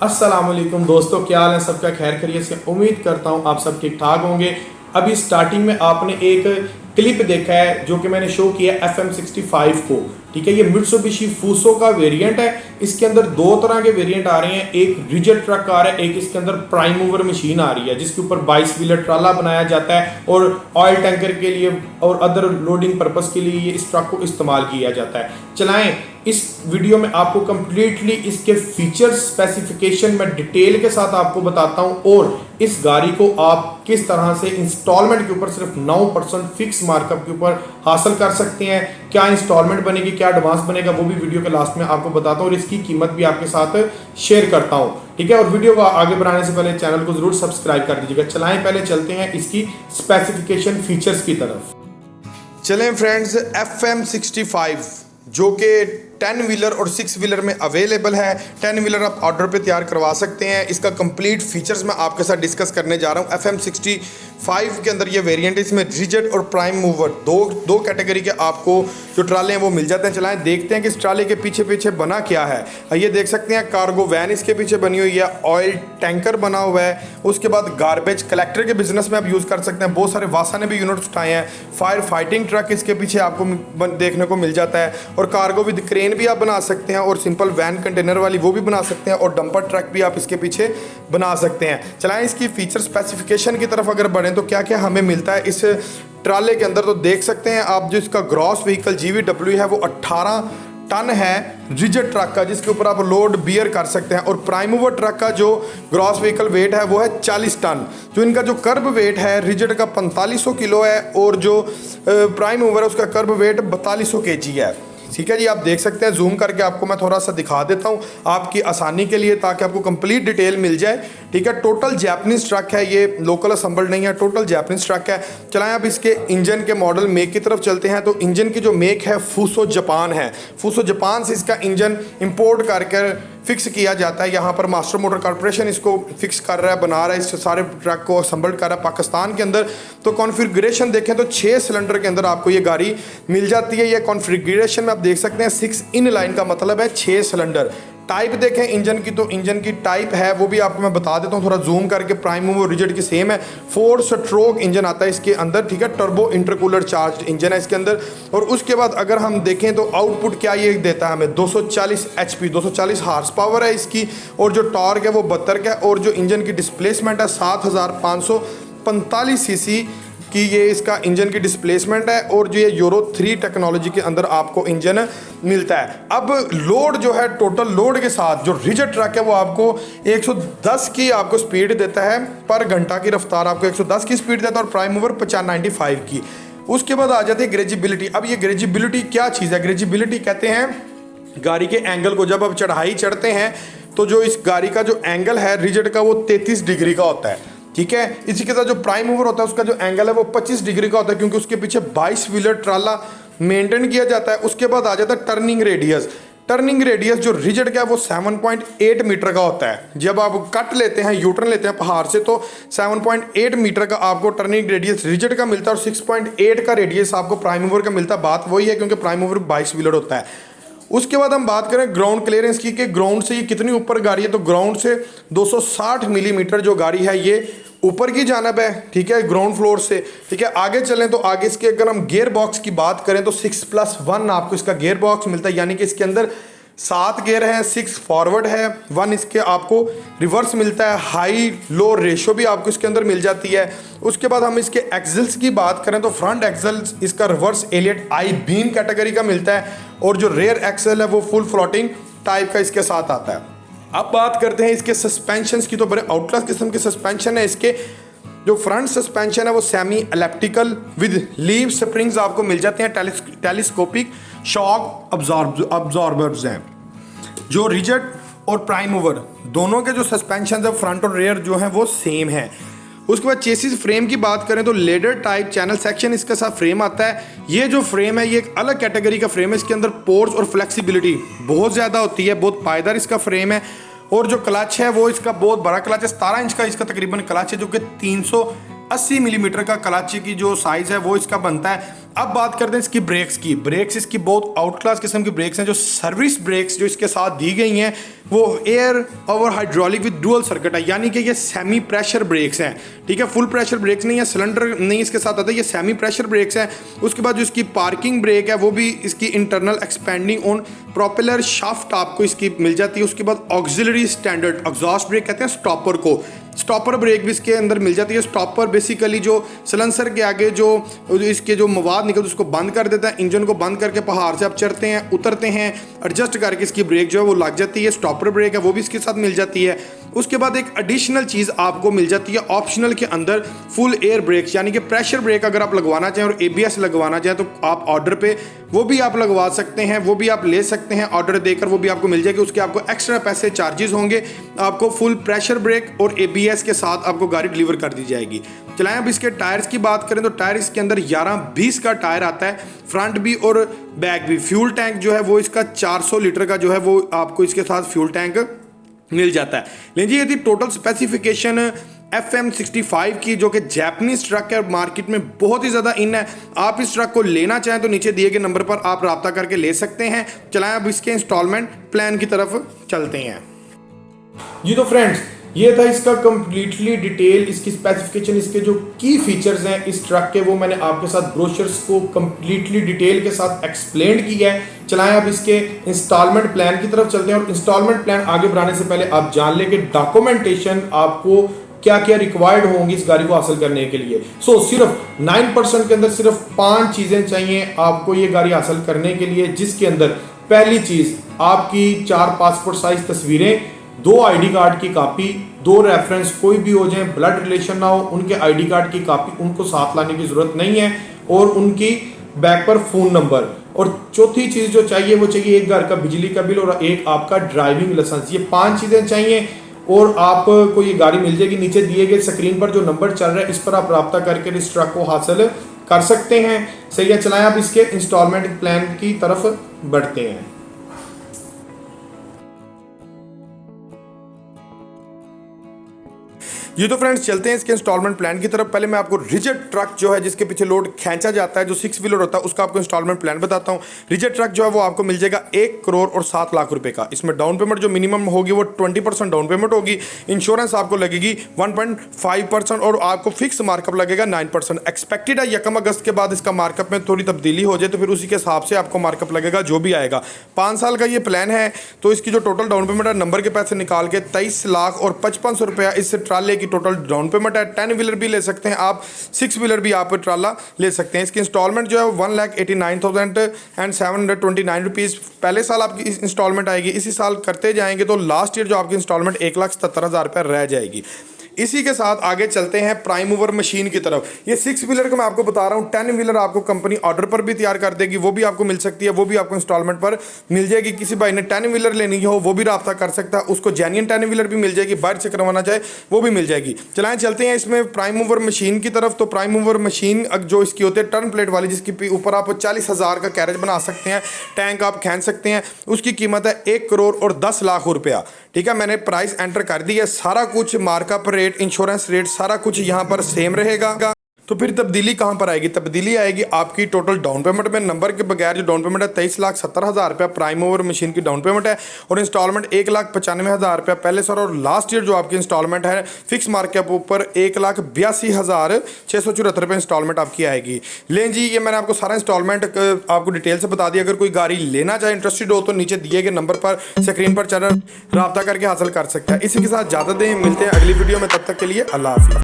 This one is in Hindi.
अस्सलाम वालेकुम दोस्तों, क्या हाल है सबका? खैर खैरियत से उम्मीद करता हूँ आप सब ठीक ठाक होंगे। अभी स्टार्टिंग में आपने एक क्लिप देखा है जो कि मैंने शो किया FM65 को। ठीक है, ये मित्सुबिशी फूसो का वेरिएंट है। इसके अंदर दो तरह के वेरिएंट आ रहे हैं, एक रिजिड ट्रक आ रहा है, एक इसके अंदर प्राइम मूवर मशीन आ रही है जिसके ऊपर 22 व्हीलर ट्राला बनाया जाता है और ऑयल टैंकर के लिए और अदर लोडिंग पर्पस के लिए ये इस ट्रक को इस्तेमाल किया जाता है। चलाएं, इस वीडियो में आपको कंप्लीटली इसके फीचर्स स्पेसिफिकेशन में डिटेल के साथ आपको बताता हूं और इस गाड़ी को आप किस तरह से इंस्टॉलमेंट के ऊपर सिर्फ 9% फिक्स मार्कअप के ऊपर हासिल कर सकते हैं। क्या इंस्टॉलमेंट बनेगी, क्या एडवांस बनेगा, वो भी वीडियो के लास्ट में आपको बताता हूँ और इसकी कीमत भी आपके साथ शेयर करता हूँ। ठीक है, और वीडियो को आगे बढ़ाने से पहले चैनल को जरूर सब्सक्राइब कर दीजिएगा। चलाएं, पहले चलते हैं इसकी स्पेसिफिकेशन फीचर्स की तरफ। चलें फ्रेंड्स, FM65 जो कि 10 व्हीलर और 6 व्हीलर में अवेलेबल है। 10 व्हीलर आप ऑर्डर पे तैयार करवा सकते हैं। इसका कंप्लीट फीचर्स मैं आपके साथ डिस्कस करने जा रहा हूँ। FM65 के अंदर ये वेरिएंट है, इसमें रिजिड और प्राइम मूवर दो कैटेगरी के आपको जो ट्राले हैं वो मिल जाते हैं। चलाएं, देखते हैं कि इस ट्राले के पीछे पीछे बना क्या है। ये देख सकते हैं कार्गो वैन इसके पीछे बनी हुई है, ऑयल टैंकर बना हुआ है, उसके बाद गार्बेज कलेक्टर के बिजनेस में आप यूज़ कर सकते हैं। बहुत सारे वासा ने भी यूनिट्स उठाए हैं। फायर फाइटिंग ट्रक इसके पीछे आपको देखने को मिल जाता है और कार्गो विद क्रेन भी आप बना सकते हैं और सिंपल वैन कंटेनर वाली वो भी बना सकते हैं और डंपर ट्रक भी आप इसके पीछे बना सकते हैं। चलाएं, इसकी फीचर स्पेसिफिकेशन की तरफ अगर बढ़ें तो क्या क्या हमें मिलता है इस ट्राले के अंदर, तो देख सकते हैं आप। जो इसका ग्रॉस व्हीकल GVW है वो 18 टन है रिजिड ट्रक का, जिसके ऊपर आप लोड बियर कर सकते हैं। और प्राइम मूवर ट्रक का जो ग्रॉस व्हीकल वेट है वो है 40 टन। जो इनका जो कर्ब वेट है रिजिड का 4500 किलो है और जो प्राइम मूवर है उसका कर्ब वेट 4200 kg है। ठीक है जी, आप देख सकते हैं। जूम करके आपको मैं थोड़ा सा दिखा देता हूँ आपकी आसानी के लिए ताकि आपको कंप्लीट डिटेल मिल जाए। ठीक है, टोटल जैपनीज ट्रक है, ये लोकल असम्बल्ड नहीं है, टोटल जैपनीज ट्रक है। चलाएं, अब इसके इंजन के मॉडल मेक की तरफ चलते हैं। तो इंजन की जो मेक है फूसो जापान है। फूसो जापान से इसका इंजन इंपोर्ट करके फिक्स किया जाता है। यहाँ पर मास्टर मोटर कॉर्पोरेशन इसको फिक्स कर रहा है, बना रहा है, इस सारे ट्रक को असम्बल्ड कर रहा है पाकिस्तान के अंदर। तो कॉन्फ़िगरेशन देखें तो 6 सिलेंडर के अंदर आपको ये गाड़ी मिल जाती है। ये कॉन्फ़िगरेशन में आप देख सकते हैं 6 इन लाइन का मतलब है 6 सिलेंडर। टाइप देखें इंजन की, तो इंजन की टाइप है वो भी आपको मैं बता देता हूँ थोड़ा जूम करके। प्राइम मूवर रिजिड की सेम है, 4 स्ट्रोक इंजन आता है इसके अंदर। ठीक है, टर्बो इंटरकूलर चार्ज इंजन है इसके अंदर। और उसके बाद अगर हम देखें तो आउटपुट क्या ये देता है हमें, 240 HP 240 हार्स पावर है इसकी। और जो टॉर्क है वो 72 का है और जो इंजन की डिस्प्लेसमेंट है 7545 cc कि ये इसका इंजन की डिस्प्लेसमेंट है। और जो ये यूरो 3 टेक्नोलॉजी के अंदर आपको इंजन मिलता है। अब लोड जो है, टोटल लोड के साथ जो रिजिड ट्रक है वो आपको 110 की आपको स्पीड देता है पर घंटा की रफ्तार, आपको 110 की स्पीड देता है और प्राइम मूवर 95 की। उसके बाद आ जाती है ग्रेजिबिलिटी। अब ये ग्रेजिबिलिटी क्या चीज़ है? ग्रेजिबिलिटी कहते हैं गाड़ी के एंगल को। जब आप चढ़ाई चढ़ते हैं तो जो इस गाड़ी का जो एंगल है रिजिड का वो 33 डिग्री का होता है। ठीक है, इसी के साथ जो प्राइम मूवर होता है उसका जो एंगल है वो 25 डिग्री का होता है क्योंकि उसके पीछे 22 व्हीलर ट्राला मेंटेन किया जाता है। उसके बाद आ जाता है टर्निंग रेडियस। टर्निंग रेडियस जो रिजिड का है वो 7.8 मीटर का होता है। जब आप कट लेते हैं, यूटर्न लेते हैं पहाड़ से, तो 7.8 मीटर का आपको टर्निंग रेडियस रिजिड का मिलता है और 6.8 का रेडियस आपको प्राइम मूवर का मिलता है। बात वही है क्योंकि प्राइम मूवर 22 व्हीलर होता है। उसके बाद हम बात करें ग्राउंड क्लियरेंस की कि ग्राउंड से ये कितनी ऊपर गाड़ी है, तो ग्राउंड से 260 मिलीमीटर जो गाड़ी है ये ऊपर की जानब है। ठीक है, ग्राउंड फ्लोर से। ठीक है, आगे चलें तो आगे इसके अगर हम गियर बॉक्स की बात करें तो 6+1 आपको इसका गियर बॉक्स मिलता है, यानी कि इसके अंदर 7 गियर हैं, 6 फॉरवर्ड है, 1 इसके आपको रिवर्स मिलता है। हाई लो रेशो भी आपको इसके अंदर मिल जाती है। उसके बाद हम इसके एक्सल्स की बात करें तो फ्रंट एक्सल्स इसका रिवर्स एलियट आई बीम कैटेगरी का मिलता है और जो रेयर एक्सल है वो फुल फ्लोटिंग टाइप का इसके साथ आता है। अब बात करते हैं इसके सस्पेंशन की, तो बड़े आउटक्लास किस्म के सस्पेंशन है इसके। जो फ्रंट सस्पेंशन है वो semi elliptical with leave springs आपको मिल जाते हैं। टेलीस्कोपिक शॉक अब्जॉर्बर्स हैं। जो रिजिड और प्राइम मूवर दोनों के जो सस्पेंशन है फ्रंट और रेयर जो है वो सेम है। उसके बाद चेसिस फ्रेम की बात करें तो लेडर टाइप चैनल सेक्शन इसके साथ फ्रेम आता है। ये जो फ्रेम है ये एक अलग कैटेगरी का फ्रेम है। इसके अंदर पोर्स और फ्लेक्सिबिलिटी बहुत ज़्यादा होती है, बहुत पायदार इसका फ्रेम है। और जो क्लच है वो इसका बहुत बड़ा क्लच है, 17 इंच का इसका तकरीबन क्लच है जो कि 380 मिलीमीटर का क्लच की जो साइज़ है वो इसका बनता है। अब बात करते हैं इसकी ब्रेक्स की। ब्रेक्स इसकी बहुत आउट क्लास किस्म की ब्रेक्स हैं। जो सर्विस ब्रेक्स जो इसके साथ दी गई हैं वो एयर और हाइड्रोलिक विद डुअल सर्किट है, यानी कि ये सेमी प्रेशर ब्रेक्स हैं। ठीक है, फुल प्रेशर ब्रेक्स नहीं है, सिलेंडर नहीं इसके साथ आता है, ये सेमी प्रेशर ब्रेक्स हैं। उसके बाद जो इसकी पार्किंग ब्रेक है वो भी इसकी internal expanding on propeller shaft आपको इसकी मिल जाती है। उसके बाद ऑक्सिलरी स्टैंडर्ड एग्जॉस्ट ब्रेक कहते हैं स्टॉपर को, स्टॉपर ब्रेक भी इसके अंदर मिल जाती है। स्टॉपर बेसिकली जो सिलेंसर के आगे जो इसके जो मवाद निकलते उसको बंद कर देता है, इंजन को बंद करके पहाड़ से आप चढ़ते हैं उतरते हैं एडजस्ट करके इसकी ब्रेक जो है वो लग जाती है। स्टॉपर ब्रेक है वो भी इसके साथ मिल जाती है। उसके बाद एक एडिशनल चीज़ आपको मिल जाती है ऑप्शनल के अंदर, फुल एयर ब्रेक, यानी कि प्रेशर ब्रेक अगर आप लगवाना चाहें और ABS लगवाना चाहें तो आप ऑर्डर पे वो भी आप लगवा सकते हैं, वो भी आप ले सकते हैं ऑर्डर देकर, वो भी आपको मिल जाएगी। उसके आपको एक्स्ट्रा पैसे चार्जेस होंगे, आपको फुल प्रेशर ब्रेक और ABS के साथ आपको गाड़ी डिलीवर कर दी जाएगी। चलाएं अब इसके टायर्स की बात करें तो टायर इसके अंदर 11-20 का टायर आता है, फ्रंट भी और बैक भी। फ्यूल टैंक जो है वो इसका 400 लीटर का जो है वो आपको इसके साथ फ्यूल टैंक मिल जाता है। लीजिए यदि टोटल स्पेसिफिकेशन FM65 की, जो कि जापानीज ट्रक है, मार्केट में बहुत ही ज़्यादा इन है, आप इस ट्रक को लेना चाहें तो नीचे दिए गए नंबर पर आप रब्ता करके ले सकते हैं। चलाएं अब इसके इंस्टॉलमेंट प्लान की तरफ चलते हैं। जी तो फ्रेंड्स, ये था इसका कंप्लीटली डिटेल, इसकी स्पेसिफिकेशन, इसके जो की फीचर्स हैं इस ट्रक के वो मैंने आपके साथ ब्रोशर्स को कंप्लीटली डिटेल के साथ एक्सप्लेन किया है। चलाएं अब इसके इंस्टॉलमेंट प्लान की तरफ चलते हैं। और इंस्टॉलमेंट प्लान आगे बढ़ाने से पहले आप जान लें कि डॉक्यूमेंटेशन आपको क्या क्या रिक्वायर्ड होंगी इस गाड़ी को हासिल करने के लिए। सिर्फ 9% के अंदर सिर्फ 5 चीज़ें चाहिए आपको ये गाड़ी हासिल करने के लिए, जिसके अंदर पहली चीज़ आपकी 4 पासपोर्ट साइज तस्वीरें, 2 ID कार्ड की कॉपी, 2 रेफरेंस कोई भी हो जाए, ब्लड रिलेशन ना हो, उनके ID कार्ड की कॉपी उनको साथ लाने की जरूरत नहीं है, और उनकी बैक पर फ़ोन नंबर। और चौथी चीज़ जो चाहिए वो चाहिए एक घर का बिजली का बिल और एक आपका ड्राइविंग लाइसेंस। ये 5 चीज़ें चाहिए और आपको ये गाड़ी मिल जाएगी। नीचे दिए गए स्क्रीन पर जो नंबर चल रहा है इस पर आप रब्ता करके इस ट्रक को हासिल कर सकते हैं। सही है, चलाएं आप इसके इंस्टॉलमेंट प्लान की तरफ बढ़ते हैं। ये तो फ्रेंड्स चलते हैं इसके इंस्टॉलमेंट प्लान की तरफ। पहले मैं आपको रिजिड ट्रक जो है जिसके पीछे लोड खींचा जाता है, जो 6 व्हीलर होता है, उसका आपको इंस्टॉलमेंट प्लान बताता हूँ। रिजिड ट्रक जो है वो आपको मिल जाएगा 1 करोड़ और 7 लाख रुपए का। इसमें डाउन पेमेंट जो मिनिमम होगी वो 20% डाउन पेमेंट होगी। इंश्योरेंस आपको लगेगी 1.5% और आपको फिक्स मार्कअप लगेगा 9%। एक्सपेक्टेड है 1 अगस्त के बाद इसका मार्कअप में थोड़ी तब्दीली हो जाए तो फिर उसी के हिसाब से आपको मार्कअप लगेगा जो भी आएगा। 5 साल का ये प्लान है, तो इसकी जो टोटल डाउन पेमेंट है नंबर के पैसे निकाल के 23 लाख और 55 रुपया इस ट्राले की टोटल डाउन पेमेंट है। 10 व्हीलर भी ले सकते हैं आप, 6 व्हीलर भी आप ट्राला ले सकते हैं। इसकी इंस्टॉलमेंट जो है 1,89,729 रुपीज़ पहले साल आपकी इंस्टॉलमेंट आएगी। इसी साल करते जाएंगे तो लास्ट ईयर जो आपकी इंस्टॉलमेंट 1,77,000 रुपये रह जाएगी। इसी के साथ आगे चलते हैं प्राइम मूवर मशीन की तरफ। ये 6 व्हीलर का मैं आपको बता रहा हूँ, 10 व्हीलर आपको कंपनी ऑर्डर पर भी तैयार कर देगी, वो भी आपको मिल सकती है, वो भी आपको इंस्टॉलमेंट पर मिल जाएगी। किसी भाई ने 10 व्हीलर लेनी हो वो भी रब्ता कर सकता है, उसको जेन्युइन 10 व्हीलर भी मिल जाएगी, बाहर से करवाना चाहे वो भी मिल जाएगी। चलाएं चलते हैं इसमें प्राइम मूवर मशीन की तरफ। तो प्राइम मूवर मशीन जो इसकी होती है टर्न प्लेट वाली, जिसके ऊपर आप 40,000 का कैरेज बना सकते हैं, टैंक आप खींच सकते हैं, उसकी कीमत है 1 करोड़ और 10 लाख रुपया। ठीक है, मैंने प्राइस एंटर कर दी है। सारा कुछ मार्कअप रेट, इंश्योरेंस रेट सारा कुछ यहाँ पर सेम रहेगा। तो फिर तब्दीली कहाँ पर आएगी? तब्दीली आएगी आपकी टोटल डाउन पेमेंट में। नंबर के बगैर जो डाउन पेमेंट है 23,70,000 रुपया प्राइम मूवर मशीन की डाउन पेमेंट है, और इंस्टॉलमेंट 1,95,000 रुपया पहले साल, और लास्ट ईयर जो आपकी इंस्टॉलमेंट है फिक्स मार्केट ऊपर 1,82,674 रुपये इंस्टॉलमेंट आपकी आएगी। लें जी, ये मैंने आपको सारा इंस्टॉलमेंट आपको डिटेल से बता दिया। अगर कोई गाड़ी लेना चाहे, इंटरेस्टेड हो, तो नीचे दिए गए नंबर पर स्क्रीन पर चल रब्ता करके हासिल कर सकता है। इसी के साथ ज़्यादा दें, मिलते हैं अगली वीडियो में, तब तक के लिए अल्लाह हाफिज़।